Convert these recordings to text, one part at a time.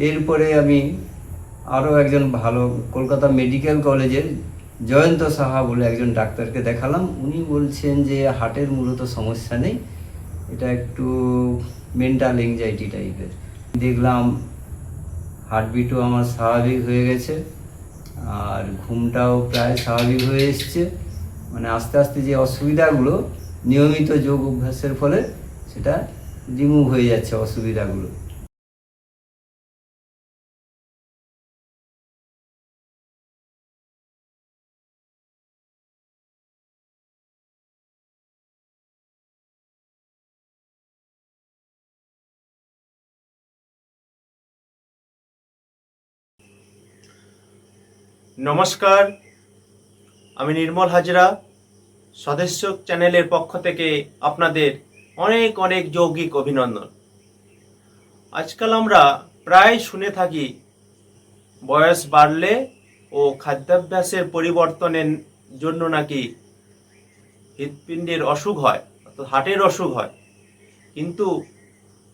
এরপরে আমি আরও একজন ভালো কলকাতা মেডিকেল কলেজের জয়ন্ত সাহা বলে একজন ডাক্তারকে দেখালাম। উনি বলছেন যে হার্টের মূলত সমস্যা নেই, এটা একটু মেন্টাল এংজাইটি টাইপের। দেখলাম হার্টবিটও আমার স্বাভাবিক হয়ে গেছে, আর ঘুমটাও প্রায় স্বাভাবিক হয়ে এসছে। মানে আস্তে আস্তে যে অসুবিধাগুলো নিয়মিত যোগ অভ্যাসের ফলে সেটা রিমুভ হয়ে যাচ্ছে অসুবিধাগুলো। নমস্কার, আমি নির্মল হাজরা। সদস্য চ্যানেলের পক্ষ থেকে আপনাদের অনেক অনেক যৌগিক অভিনন্দন। আজকাল আমরা প্রায় শুনে থাকি বয়স বাড়লে ও খাদ্যাভ্যাসের পরিবর্তনের জন্য নাকি হৃৎপিণ্ডের অসুখ হয়, অর্থাৎ হার্টের অসুখ হয়। কিন্তু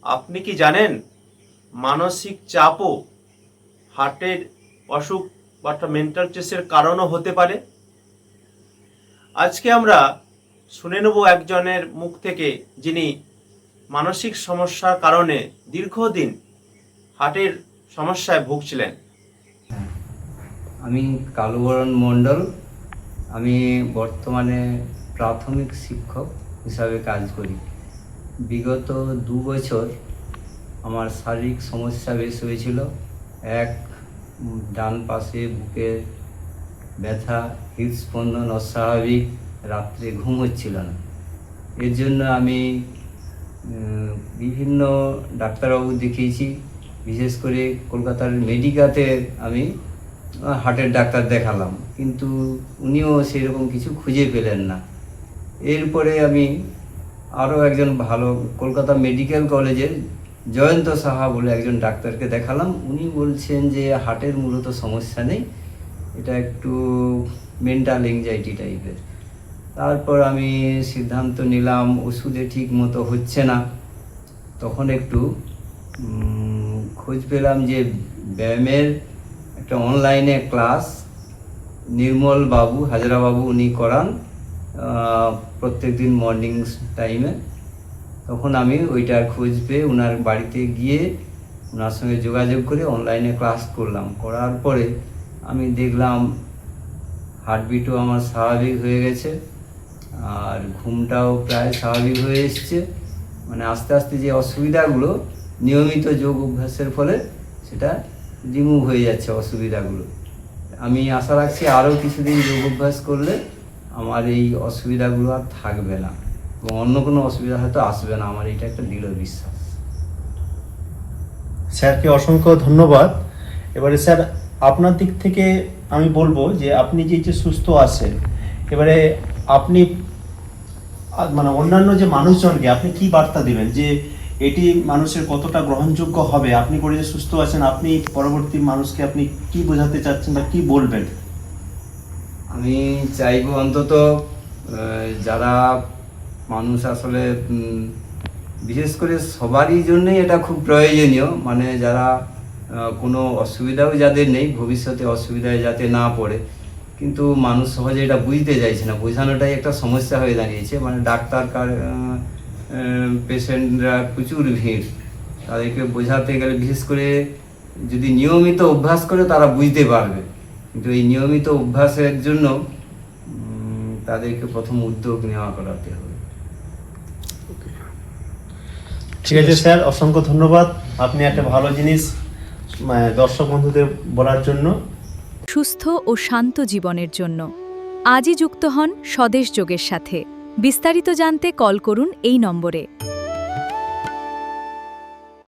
আপনি কি জানেন মানসিক চাপও হার্টের অসুখ বা মেন্টাল স্ট্রেসের কারণও হতে পারে? আজকে আমরা শুনে নেব একজনের মুখ থেকে যিনি মানসিক সমস্যার কারণে দীর্ঘদিন হার্টের সমস্যায় ভুগছিলেন। আমি কালুবরণ মণ্ডল। আমি বর্তমানে প্রাথমিক শিক্ষক হিসাবে কাজ করি। বিগত 2 বছর আমার শারীরিক সমস্যা বেশ হয়েছিল। এক, ডান পাশে বুকের ব্যথা, হৃদস্পন্দন অস্বাভাবিক, রাত্রে ঘুম হচ্ছিল না। এর জন্য আমি বিভিন্ন ডাক্তারবাবু দেখিয়েছি, বিশেষ করে কলকাতার মেডিকাতে আমি হার্টের ডাক্তার দেখালাম, কিন্তু উনিও সেরকম কিছু খুঁজে পেলেন না। এরপরে আমি আরও একজন ভালো কলকাতা মেডিকেল কলেজের জয়ন্ত সাহা বলে একজন ডাক্তারকে দেখালাম। উনি বলছেন যে হার্টের মূলত সমস্যা নেই, এটা একটু মেন্টাল এংজাইটি টাইপের। তারপর আমি সিদ্ধান্ত নিলাম ওষুধে ঠিক মতো হচ্ছে না। তখন একটু খোঁজ পেলাম যে ব্যায়ামের একটা অনলাইনে ক্লাস নির্মল বাবু, হাজরা বাবু উনি করান প্রত্যেক দিন মর্নিং টাইমে। তখন আমি ওইটার খোঁজ পেয়ে ওনার বাড়িতে গিয়ে ওনার সঙ্গে যোগাযোগ করে অনলাইনে ক্লাস করলাম। করার পরে আমি দেখলাম হার্টবিটও আমার স্বাভাবিক হয়ে গেছে, আর ঘুমটাও প্রায় স্বাভাবিক হয়ে এসছে। মানে আস্তে আস্তে যে অসুবিধাগুলো নিয়মিত যোগ অভ্যাসের ফলে সেটা রিমুভ হয়ে যাচ্ছে অসুবিধাগুলো। আমি আশা রাখছি আরও কিছুদিন যোগ অভ্যাস করলে আমার এই অসুবিধাগুলো আর থাকবে না এবং অন্য কোনো অসুবিধা হয়তো আসবে না, আমার এটা একটা দৃঢ় বিশ্বাস। স্যারকে অসংখ্য ধন্যবাদ। এবারে স্যার আপনার দিক থেকে আমি বলবো যে আপনি যে সুস্থ আছেন, এবারে আপনি মানে অন্যান্য যে মানুষজনকে আপনি কি বার্তা দিবেন যে এটি মানুষের কতটা গ্রহণযোগ্য হবে? আপনি করে যে সুস্থ আছেন, আপনি পরবর্তী মানুষকে আপনি কি বোঝাতে চাচ্ছেন বা কি বলবেন? আমি চাইবো অন্তত যারা মানুষ আসলে বিশেষ করে সবারই জন্যই এটা খুব প্রয়োজনীয়, মানে যারা কোনো অসুবিধাও যাদের নেই, ভবিষ্যতে অসুবিধায় যাতে না পড়ে, কিন্তু মানুষ সহজে এটা বুঝতে চাইছে না। বোঝানোটাই একটা সমস্যা হয়ে দাঁড়িয়েছে। মানে ডাক্তার পেশেন্টরা প্রচুর ভিড়, তাদেরকে বোঝাতে গেলে বিশেষ করে যদি নিয়মিত অভ্যাস করে তারা বুঝতে পারবে, কিন্তু এই নিয়মিত অভ্যাসের জন্য তাদেরকে প্রথম উদ্যোগ নেওয়া করাতে হবে। ঠিক আছে স্যার, অসংখ্য ধন্যবাদ। আপনি একটা ভালো জিনিস দর্শক বন্ধুদের বলার জন্য। সুস্থ ও শান্ত জীবনের জন্য আজই যুক্ত হন স্বদেশ যোগের সাথে। বিস্তারিত জানতে কল করুন এই নম্বরে।